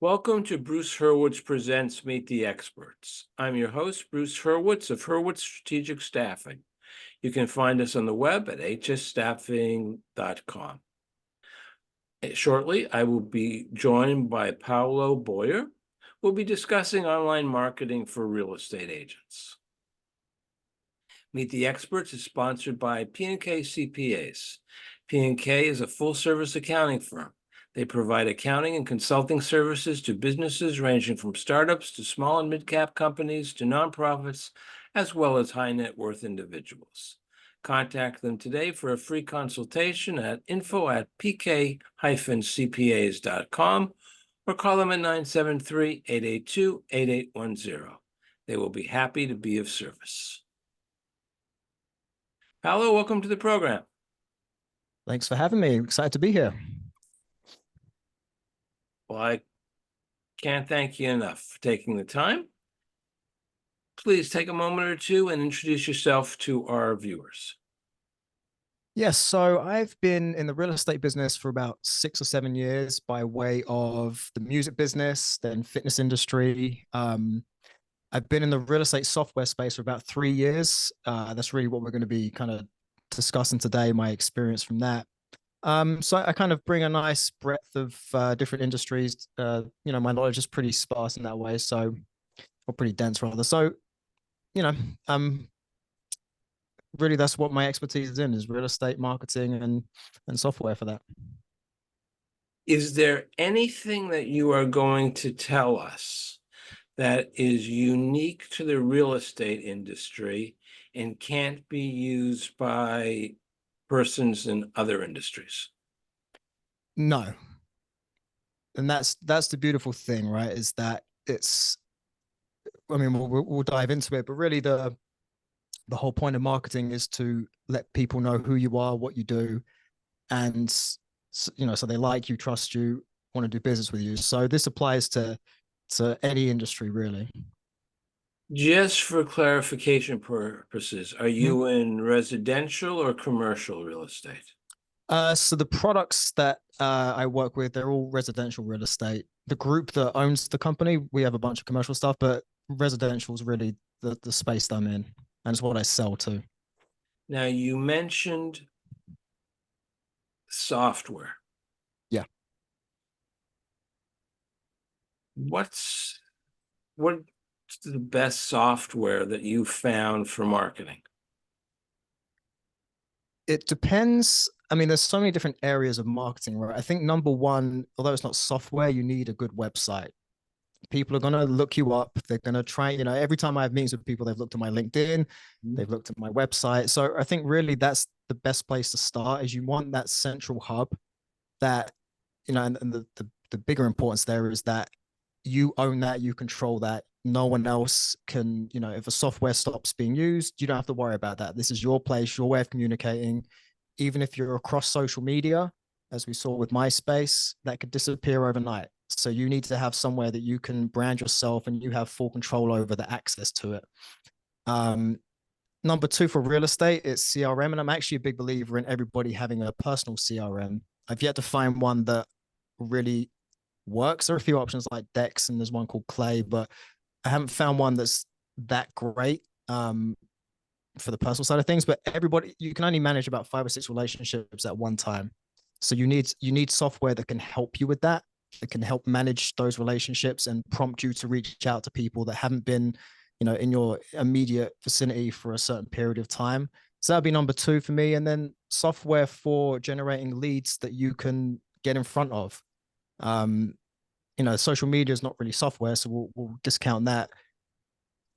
Welcome to Bruce Hurwitz Presents Meet the Experts. I'm your host, Bruce Hurwitz of Hurwitz Strategic Staffing. You can find us on the web at hsstaffing.com. Shortly, I will be joined by Paolo Bowyer. We'll be discussing online marketing for real estate agents. Meet the Experts is sponsored by P&K CPAs. P&K is a full-service accounting firm. They provide accounting and consulting services to businesses ranging from startups to small and mid-cap companies to nonprofits, as well as high net worth individuals. Contact them today for a free consultation at info@pk-cpas.com or call them at 973-882-8810. They will be happy to be of service. Paolo, welcome to the program. Thanks for having me. Excited to be here. Well, I can't thank you enough for taking the time. Please take a moment or two and introduce yourself to our viewers. Yes, so I've been in the real estate business for about 6 or 7 years by way of the music business, then fitness industry. I've been in the real estate software space for about 3 years. That's really what we're going to be kind of discussing today, my experience from that. So I kind of bring a nice breadth of different industries. My knowledge is pretty sparse in that way, or pretty dense rather. So, really that's what my expertise is real estate marketing and software for that. Is there anything that you are going to tell us that is unique to the real estate industry and can't be used by persons in other industries? No. And that's the beautiful thing, right? Is that we'll dive into it, but really the whole point of marketing is to let people know who you are, what you do, and so they like you, trust you, want to do business with you. So this applies to any industry, really. Just for clarification purposes, are you in residential or commercial real estate? So the products that I work with, they're all residential real estate. The group that owns the company, we have a bunch of commercial stuff, but residential is really the space that I'm in, and it's what I sell to. Now, you mentioned software. Yeah. What's the best software that you found for marketing? It depends. I mean, there's so many different areas of marketing, right? I think number one, although it's not software, you need a good website. People are going to look you up. They're going to try, every time I have meetings with people, they've looked at my LinkedIn, they've looked at my website. So I think really that's the best place to start, is you want that central hub that, and the bigger importance there is that you own that, you control that. No one else can, if a software stops being used, you don't have to worry about that. This is your place, your way of communicating. Even if you're across social media, as we saw with MySpace, that could disappear overnight. So you need to have somewhere that you can brand yourself and you have full control over the access to it. Number two for real estate, it's CRM. And I'm actually a big believer in everybody having a personal CRM. I've yet to find one that really works. There are a few options like Dex and there's one called Clay, but I haven't found one that's that great for the personal side of things. But you can only manage about 5 or 6 relationships at one time. So you need software that can help you with that. That can help manage those relationships and prompt you to reach out to people that haven't been, in your immediate vicinity for a certain period of time. So that'd be number two for me. And then software for generating leads that you can get in front of. Social media is not really software, so we'll discount that.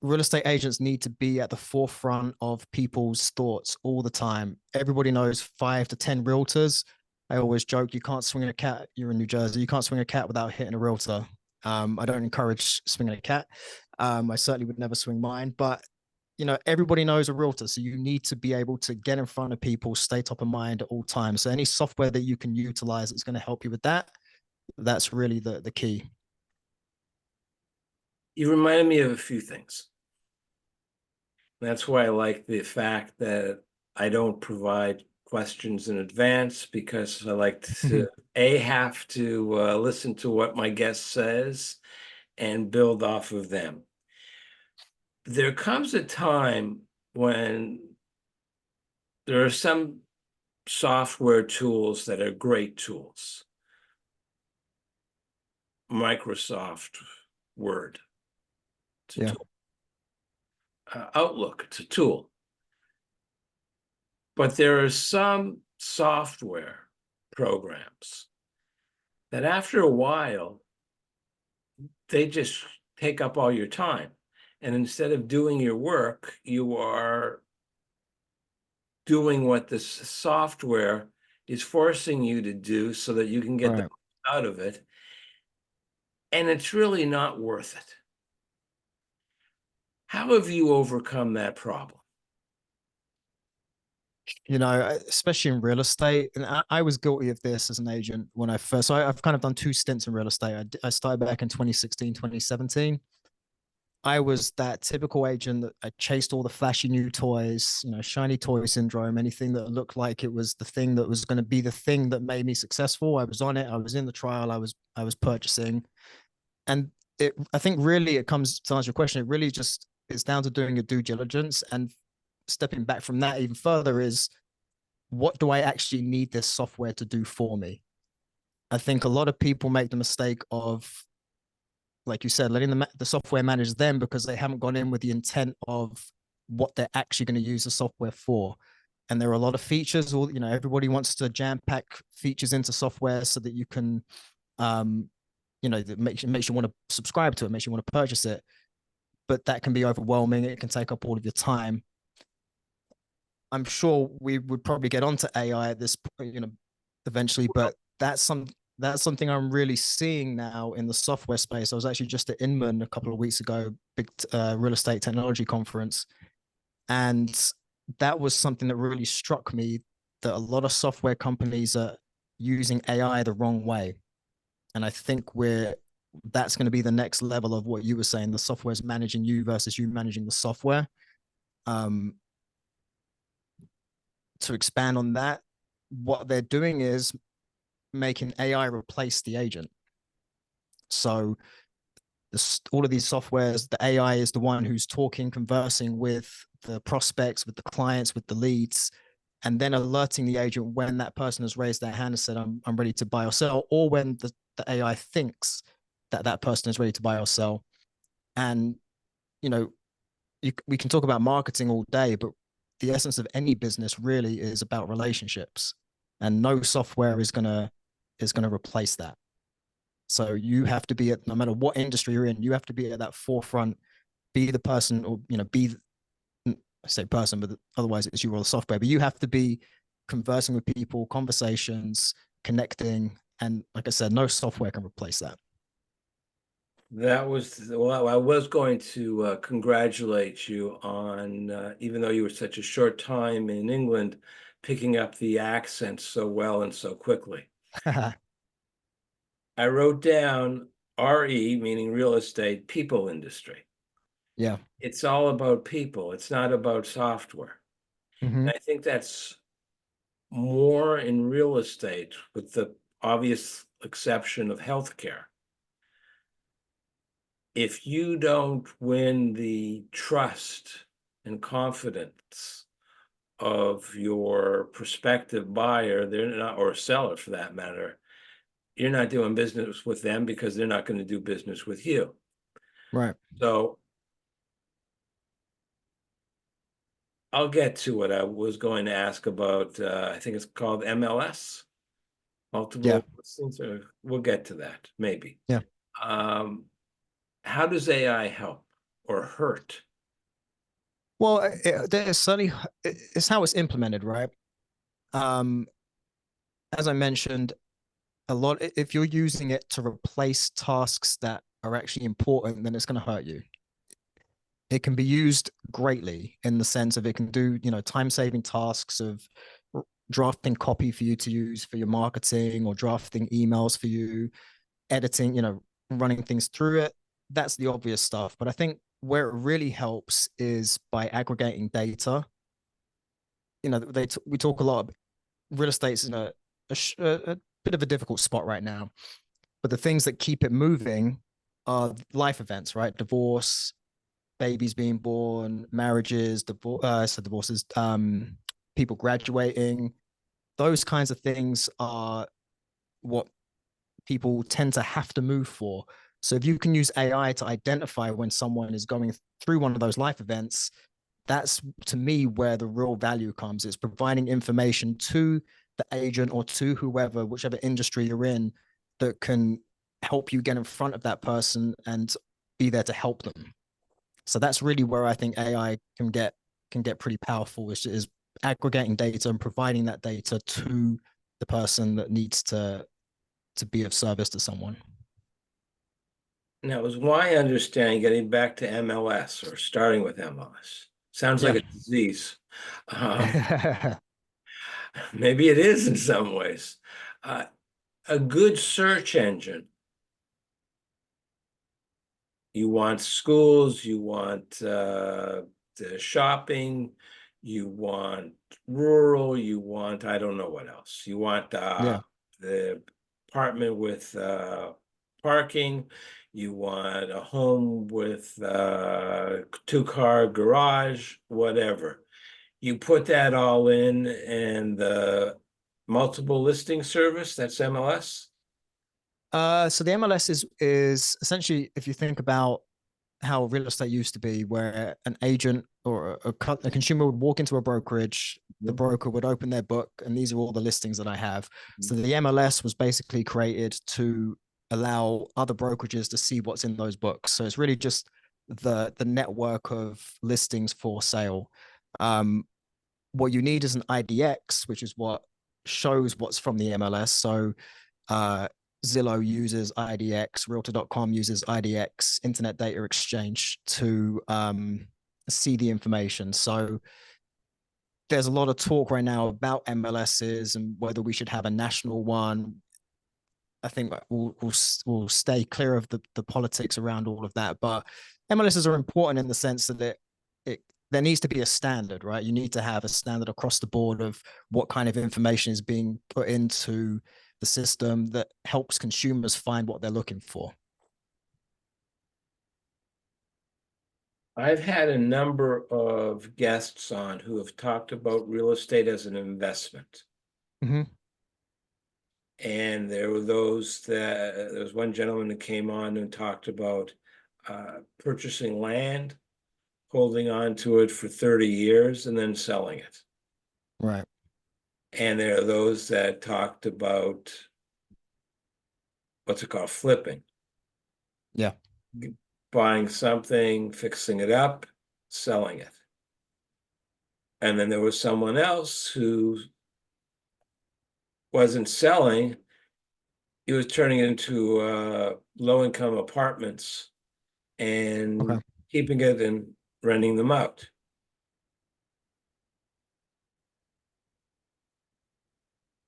Real estate agents need to be at the forefront of people's thoughts all the time. Everybody knows 5 to 10 realtors. I always joke, you can't swing a cat. You're in New Jersey. You can't swing a cat without hitting a realtor. I don't encourage swinging a cat. I certainly would never swing mine, but everybody knows a realtor. So you need to be able to get in front of people, stay top of mind at all times. So any software that you can utilize that's going to help you with that, that's really the key. You reminded me of a few things. That's why I like the fact that I don't provide questions in advance because I like to have to listen to what my guest says and build off of them. There comes a time when there are some software tools that are great tools. Microsoft Word, it's a Yeah. tool. Outlook, it's a tool. But there are some software programs that after a while, they just take up all your time. And instead of doing your work, you are doing what this software is forcing you to do so that you can get the Right. most out of it. And it's really not worth it. How have you overcome that problem? You know, especially in real estate. And I was guilty of this as an agent when I first, so I've kind of done two stints in real estate. I started back in 2016, 2017. I was that typical agent that I chased all the flashy new toys, you know, shiny toy syndrome, anything that looked like it was the thing that was going to be the thing that made me successful. I was on it. I was in the trial. I was purchasing. And I think really it comes to answer your question. It really just it's down to doing your due diligence and stepping back from that even further is what do I actually need this software to do for me? I think a lot of people make the mistake of, like you said, letting the software manage them because they haven't gone in with the intent of what they're actually going to use the software for. And there are a lot of features, or everybody wants to jam pack features into software so that you can, that makes you want to subscribe to it, makes you want to purchase it. But that can be overwhelming. It can take up all of your time. I'm sure we would probably get onto AI at this, eventually, but that's something I'm really seeing now in the software space. I was actually just at Inman a couple of weeks ago, big real estate technology conference, and that was something that really struck me that a lot of software companies are using AI the wrong way, and I think that's going to be the next level of what you were saying. The software is managing you versus you managing the software. To expand on that, what they're doing is making AI replace the agent. So all of these softwares, the AI is the one who's talking, conversing with the prospects, with the clients, with the leads, and then alerting the agent when that person has raised their hand and said, I'm ready to buy or sell, or when the AI thinks that person is ready to buy or sell. And, we can talk about marketing all day, but the essence of any business really is about relationships, and no software is gonna replace that. So you have to be no matter what industry you're in, you have to be at that forefront, be the person, or I say person, but otherwise it's you or the software. But you have to be conversing with people, conversations, connecting, and like I said, no software can replace that. I was going to congratulate you on, even though you were such a short time in England, picking up the accent so well and so quickly. I wrote down RE, meaning real estate, people industry. Yeah. It's all about people. It's not about software. Mm-hmm. And I think that's more in real estate, with the obvious exception of healthcare. If you don't win the trust and confidence of your prospective buyer, they're not, or seller for that matter, you're not doing business with them because they're not going to do business with you. Right. So I'll get to what I was going to ask about. I think it's called MLS, Yeah. multiple listings, or we'll get to that maybe. Yeah. How does AI help or hurt? Well, there's certainly it's how it's implemented, right? Um, as I mentioned, a lot if you're using it to replace tasks that are actually important, then it's going to hurt you. It can be used greatly in the sense of it can do, time-saving tasks of drafting copy for you to use for your marketing, or drafting emails for you, editing, running things through it. That's the obvious stuff. But I think where it really helps is by aggregating data. We talk a lot real estate's in a bit of a difficult spot right now. But the things that keep it moving are life events, right? Divorce, babies being born, marriages, divorces, people graduating. Those kinds of things are what people tend to have to move for. So if you can use AI to identify when someone is going through one of those life events, that's to me where the real value comes. It's providing information to the agent or to whoever, whichever industry you're in, that can help you get in front of that person and be there to help them. So that's really where I think AI can get pretty powerful, which is aggregating data and providing that data to the person that needs to be of service to someone. Now, it was my understanding, getting back to MLS or starting with MLS, sounds like Yeah. a disease. Um, maybe it is in some ways. Uh, a good search engine. You want schools, you want the shopping, you want rural, you want, I don't know what else. You want Yeah. the apartment with parking, you want a home with two-car garage, whatever. You put that all in and the multiple listing service, that's MLS. So the MLS is essentially, if you think about how real estate used to be, where an agent or a consumer would walk into a brokerage, the Mhm. broker would open their book, and these are all the listings that I have. So Mhm. the MLS was basically created to allow other brokerages to see what's in those books. So it's really just the network of listings for sale. Um, what you need is an IDX, which is what shows what's from the MLS. So uh, Zillow uses IDX, Realtor.com uses IDX, Internet Data Exchange, to see the information. So there's a lot of talk right now about MLSs and whether we should have a national one. I think we'll stay clear of the politics around all of that. But MLSs are important in the sense that it there needs to be a standard, right? You need to have a standard across the board of what kind of information is being put into the system that helps consumers find what they're looking for. I've had a number of guests on who have talked about real estate as an investment. Mm-hmm. And there were those that, there was one gentleman who came on and talked about purchasing land, holding on to it for 30 years and then selling it. Right. And there are those that talked about what's it called, flipping, Yeah. buying something, fixing it up, selling it. And then there was someone else who wasn't selling, he was turning it into low-income apartments and Okay. keeping it and renting them out.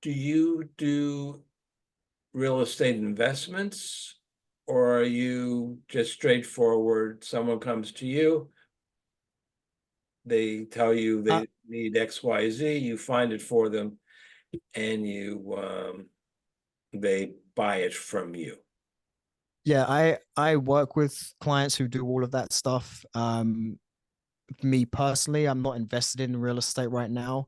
Do you do real estate investments, or are you just straightforward? Someone comes to you, they tell you Uh, they need XYZ, you find it for them, and they buy it from you. yeah, I work with clients who do all of that stuff. Me personally, I'm not invested in real estate right now.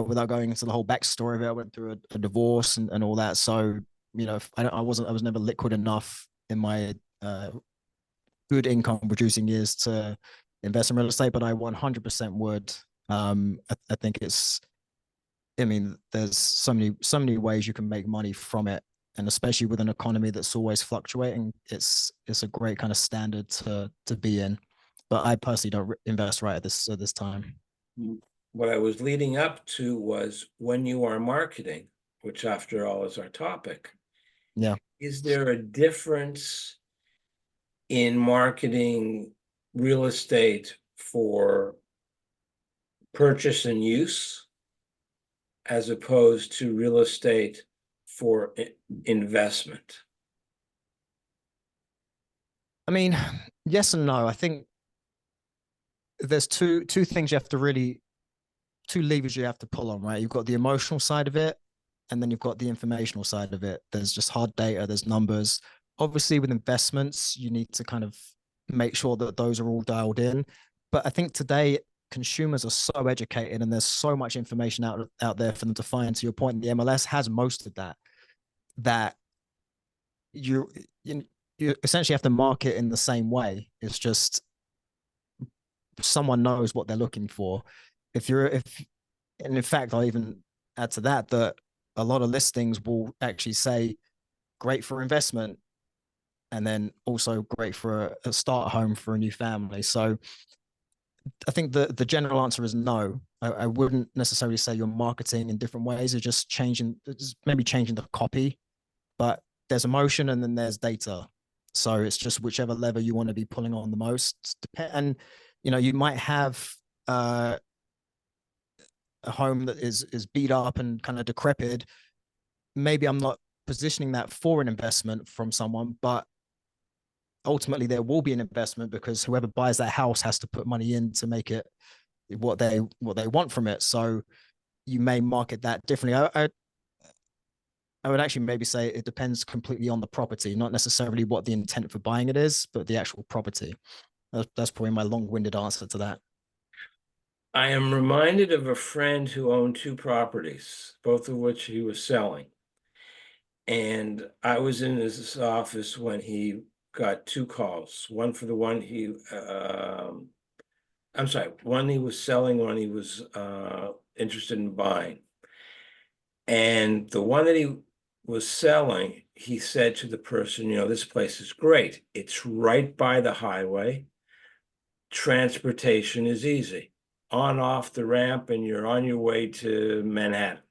Without going into the whole backstory of it, I went through a divorce and all that. So, I was never liquid enough in my good income producing years to invest in real estate, but I 100% would. I think I mean, there's so many ways you can make money from it. And especially with an economy that's always fluctuating, it's a great kind of standard to be in. But I personally don't invest right at this time. What I was leading up to was when you are marketing, which after all is our topic, Yeah. is there a difference in marketing real estate for purchase and use as opposed to real estate for investment? I mean, yes and no. I think there's two things you have to really two levers you have to pull on, right? You've got the emotional side of it, and then you've got the informational side of it. There's just hard data, there's numbers. Obviously, with investments, you need to kind of make sure that those are all dialed in. But I think today consumers are so educated and there's so much information out there for them to find. To your point, the MLS has most of that. That you you essentially have to market in the same way. It's just someone knows what they're looking for. If and in fact, I'll even add to that that a lot of listings will actually say great for investment and then also great for a start home for a new family. So I think the general answer is no. I wouldn't necessarily say you're marketing in different ways. You're just changing, maybe changing the copy, but there's emotion and then there's data. So it's just whichever lever you want to be pulling on the most. And you might have a home that is beat up and kind of decrepit. Maybe I'm not positioning that for an investment from someone, but ultimately there will be an investment because whoever buys that house has to put money in to make it what they want from it. So you may market that differently. I would actually maybe say it depends completely on the property, not necessarily what the intent for buying it is, but the actual property. That's probably my long-winded answer to that. I am reminded of a friend who owned two properties, both of which he was selling. And I was in his office when he got two calls, one for the one I'm sorry, one he was selling, one he was interested in buying. And the one that he was selling, he said to the person, this place is great. It's right by the highway. Transportation is easy. On, off the ramp, and you're on your way to Manhattan.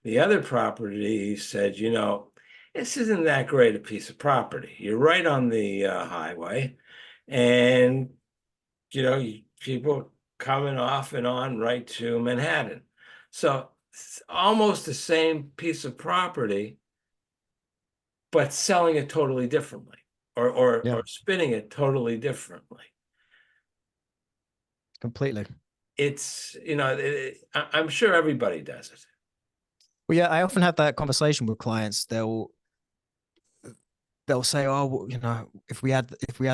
The other property, he said, this isn't that great a piece of property. You're right on the highway, and people coming off and on right to Manhattan. So it's almost the same piece of property, but selling it totally differently, Yeah, or spinning it totally differently. completely. It's I'm sure everybody does it. Well, yeah, I often have that conversation with clients. They'll say, "Oh, well, if we had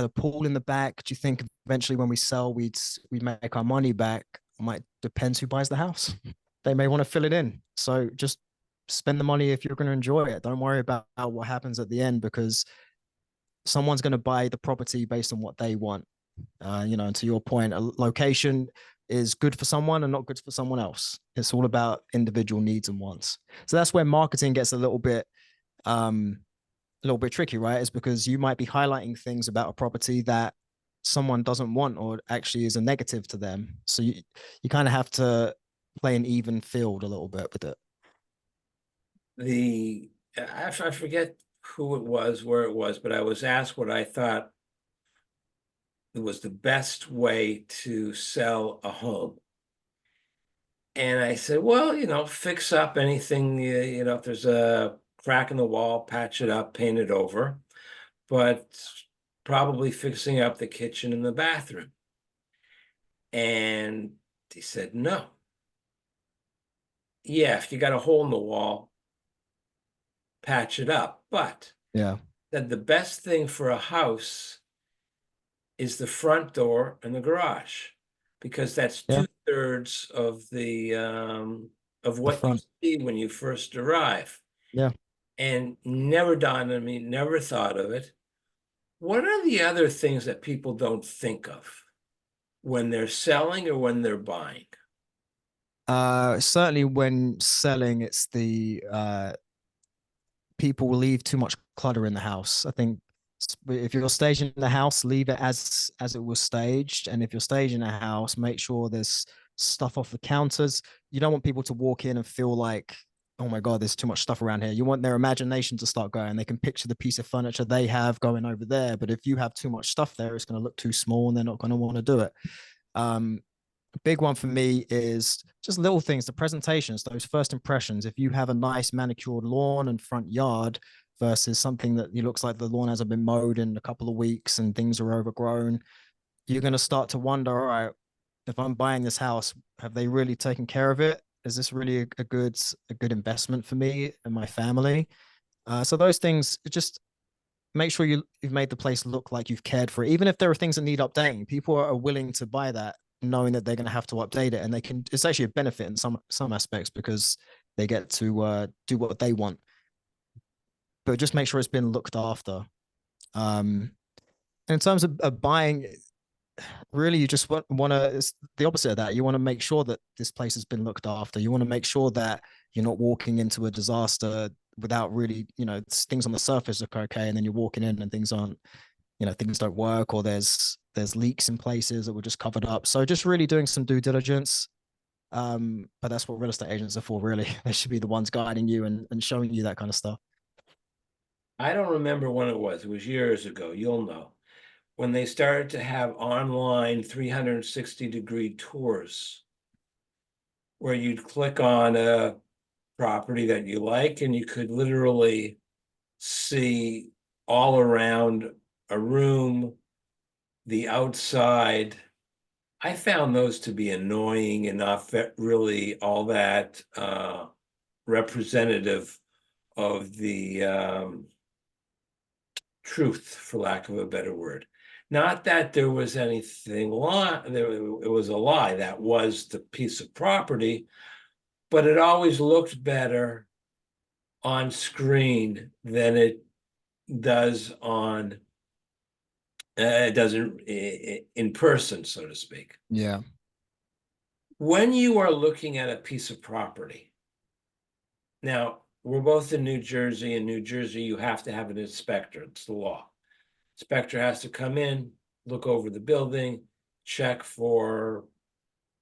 a pool in the back, do you think eventually when we sell, we'd make our money back?" I might depends who buys the house. They may want to fill it in. So just spend the money if you're going to enjoy it. Don't worry about what happens at the end because someone's going to buy the property based on what they want. And to your point, a location is good for someone and not good for someone else. It's all about individual needs and wants. So that's where marketing gets a little bit tricky, right? Is because you might be highlighting things about a property that someone doesn't want or actually is a negative to them. So you kind of have to play an even field a little bit with it. I forget who it was, where it was, but I was asked what I thought was the best way to sell a home. And I said, well, fix up anything, if there's a crack in the wall, patch it up, paint it over, but probably fixing up the kitchen and the bathroom. And he said, no. Yeah, if you got a hole in the wall, patch it up. But Yeah. that the best thing for a house is the front door and the garage, because that's Yeah. two-thirds of of The what you front. see when you first arrive. Yeah. And never dawned on me, never thought of it. What are the other things that people don't think of when they're selling or when they're buying? Certainly when selling, it's the people will leave too much clutter in the house. I think if you're staging the house, leave it as it was staged. And if you're staging a house, make sure there's stuff off the counters. You don't want people to walk in and feel like, oh my God, there's too much stuff around here. You want their imagination to start going. They can picture the piece of furniture they have going over there. But if you have too much stuff there, it's going to look too small and they're not going to want to do it. A big one for me is just little things, the presentations, those first impressions. If you have a nice manicured lawn and front yard versus something that looks like the lawn hasn't been mowed in a couple of weeks and things are overgrown, you're going to start to wonder, all right, if I'm buying this house, have they really taken care of it? Is this really a good investment for me and my family? So those things, just make sure you've made the place look like you've cared for it. Even if there are things that need updating, people are willing to buy that, knowing that they're going to have to update it, and they can. It's actually a benefit in some aspects because they get to do what they want. But just make sure it's been looked after. In terms of buying, really, you just want to. It's the opposite of that. You want to make sure that this place has been looked after. You want to make sure that you're not walking into a disaster without really, things on the surface look okay, and then you're walking in and things aren't, things don't work, or there's leaks in places that were just covered up. So just really doing some due diligence. But that's what real estate agents are for, really. They should be the ones guiding you and showing you that kind of stuff. I don't remember when it was. It was years ago. You'll know. When they started to have online 360-degree tours where you'd click on a property that you like and you could literally see all around a room, the outside. I found those to be annoying enough that really all that representative of the truth, for lack of a better word. Not that there was anything it was a lie. That was the piece of property, but it always looked better on screen than it does on it doesn't in person, so to speak. Yeah. When you are looking at a piece of property, now we're both in New Jersey. In New Jersey, you have to have an inspector. It's the law. Inspector has to come in, look over the building, check for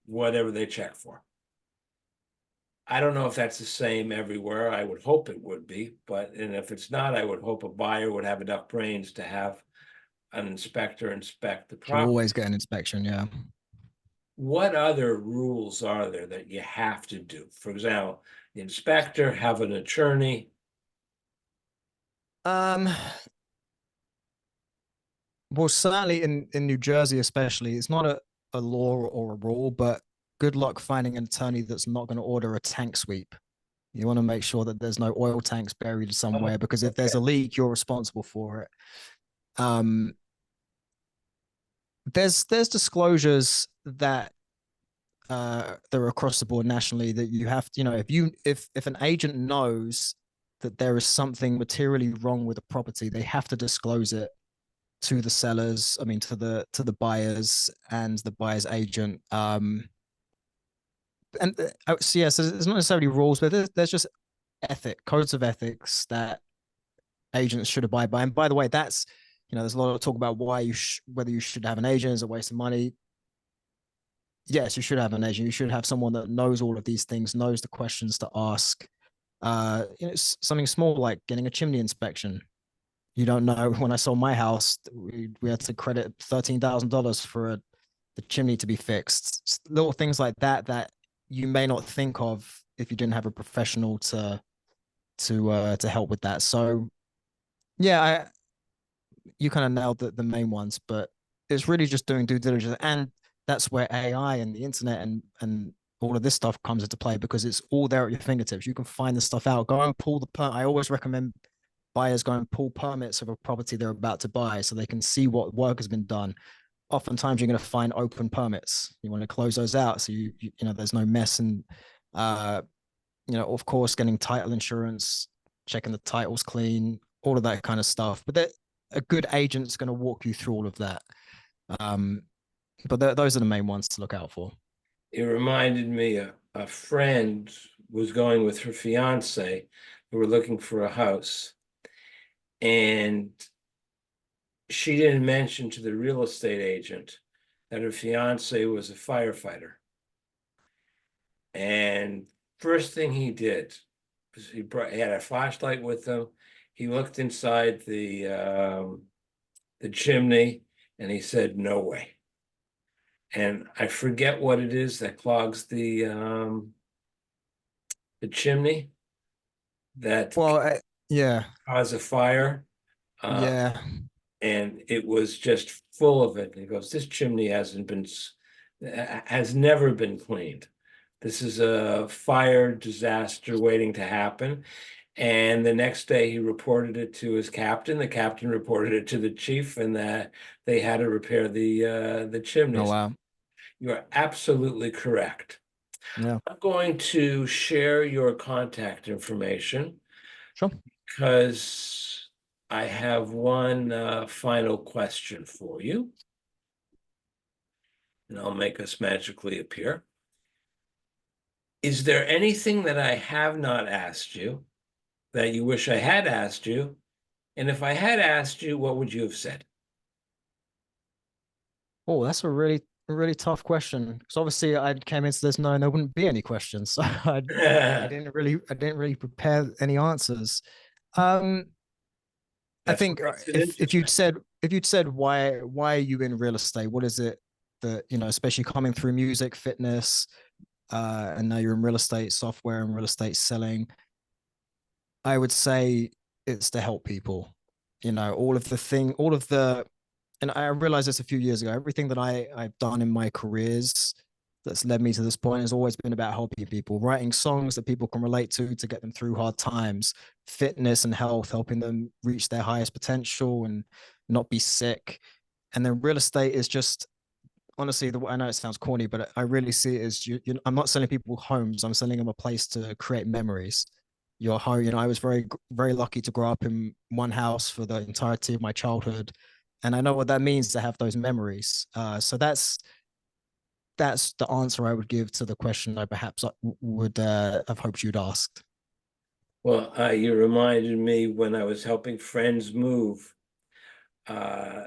whatever they check for. I don't know if that's the same everywhere. I would hope it would be, and if it's not, I would hope a buyer would have enough brains to have an inspector inspect the Should property. always get an inspection. Yeah. What other rules are there that you have to do? For example, the inspector, have an attorney. Um, well, certainly in New Jersey, especially, it's not a law or a rule, but good luck finding an attorney that's not going to order a tank sweep. You want to make sure that there's no oil tanks buried Oh, somewhere, because if there's okay. a leak, you're responsible for it. Um, there's disclosures that they're across the board nationally that you have to, if an agent knows that there is something materially wrong with a property, they have to disclose it to the sellers. I mean, to the buyers and the buyer's agent. So yeah, so there's not necessarily rules, but there's just codes of ethics that agents should abide by. And by the way, that's, there's a lot of talk about whether you should have an agent is a waste of money. Yes, you should have an agent. You should have someone that knows all of these things, knows the questions to ask. Something small like getting a chimney inspection. You don't know. When I sold my house, we had to credit $13,000 for the chimney to be fixed. Little things like that you may not think of if you didn't have a professional to help with that. So yeah, you kind of nailed the main ones, but it's really just doing due diligence, and that's where AI and the internet and all of this stuff comes into play, because it's all there at your fingertips. You can find the stuff out. Go and pull I always recommend buyers go and pull permits of a property they're about to buy so they can see what work has been done. Oftentimes you're going to find open permits. You want to close those out so there's no mess. And of course, getting title insurance, checking the titles clean, all of that kind of stuff. But a good agent's going to walk you through all of that. But those are the main ones to look out for. It reminded me a friend was going with her fiance who were looking for a house. And she didn't mention to the real estate agent that her fiance was a firefighter. And first thing he did was he had a flashlight with him. He looked inside the chimney and he said, "No way." And I forget what it is that clogs the chimney that Well, yeah, cause a fire. Uh, yeah. and it was just full of it. And he goes, "This chimney hasn't been has never been cleaned. This is a fire disaster waiting to happen. And the next day he reported it to his captain. The captain reported it to the chief, and that they had to repair the Oh chimneys. wow. You are absolutely correct. Yeah. I'm going to share your contact information Sure. because I have one final question for you, and I'll make us magically appear. Is there anything that I have not asked you that you wish I had asked you? And if I had asked you, what would you have said? Oh, that's a really tough question. Because obviously I came into this knowing there wouldn't be any questions. So I didn't really prepare any answers. Um, I That's what think makes it if interesting. if you'd said why are you in real estate? What is it that, you know, especially coming through music, fitness, and now you're in real estate, software and real estate selling, I would say it's to help people. You know, all of the, and I realized this a few years ago, everything that I've done in my careers that's led me to this point has always been about helping people, writing songs that people can relate to get them through hard times, fitness and health, helping them reach their highest potential and not be sick. And then real estate is just, honestly, I know it sounds corny, but I really see it as I'm not selling people homes. I'm selling them a place to create memories. Your home, you know, I was very lucky to grow up in one house for the entirety of my childhood, and I know what that means to have those memories. So that's the answer I would give to the question I perhaps would have hoped you'd asked. Well, you reminded me when I was helping friends move, uh,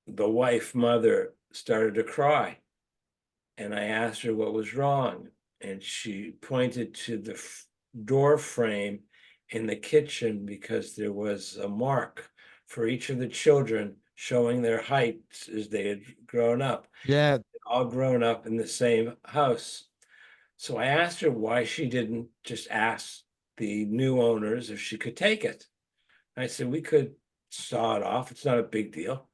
the wife, mother, started to cry. And I asked her what was wrong. And she pointed to the door frame in the kitchen because there was a mark for each of the children showing their heights as they had grown up, Yeah, all grown up in the same house. So I asked her why she didn't just ask the new owners if she could take it. I said, we could saw it off. It's not a big deal.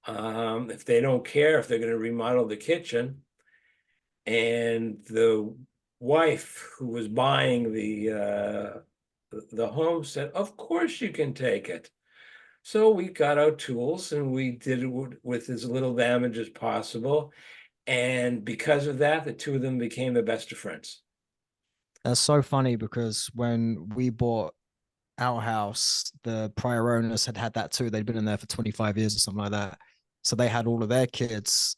If they don't care if they're going to remodel the kitchen, and the wife who was buying the home said, "Of course you can take it." So we got our tools and we did it with as little damage as possible. And because of that, the two of them became the best of friends. that's so funny because when we bought our house, the prior owners had had that too. They'd been in there for 25 years or something like that. So they had all of their kids.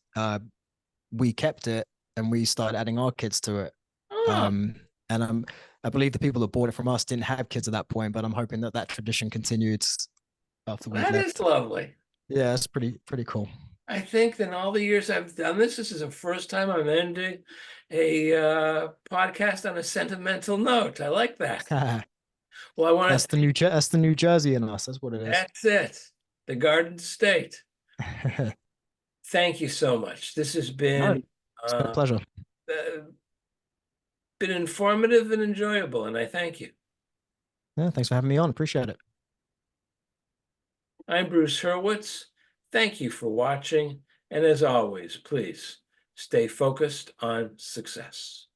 We kept it and we started adding our kids to it. Oh, Um, and I believe the people that bought it from us didn't have kids at that point, but I'm hoping that that tradition continued after we'd that is left. lovely. Yeah, it's pretty cool. I think that in all the years I've done this, this is the first time I'm ending a podcast on a sentimental note. I like that. Well, I want to, That's the New Jersey in us. That's what it is. that's it. The Garden State. Thank you so much. This has No, it's been a uh, pleasure. uh, been informative and enjoyable, and I thank you. Yeah, thanks for having me on. Appreciate it. I'm Bruce Hurwitz. Thank you for watching, and as always, please stay focused on success.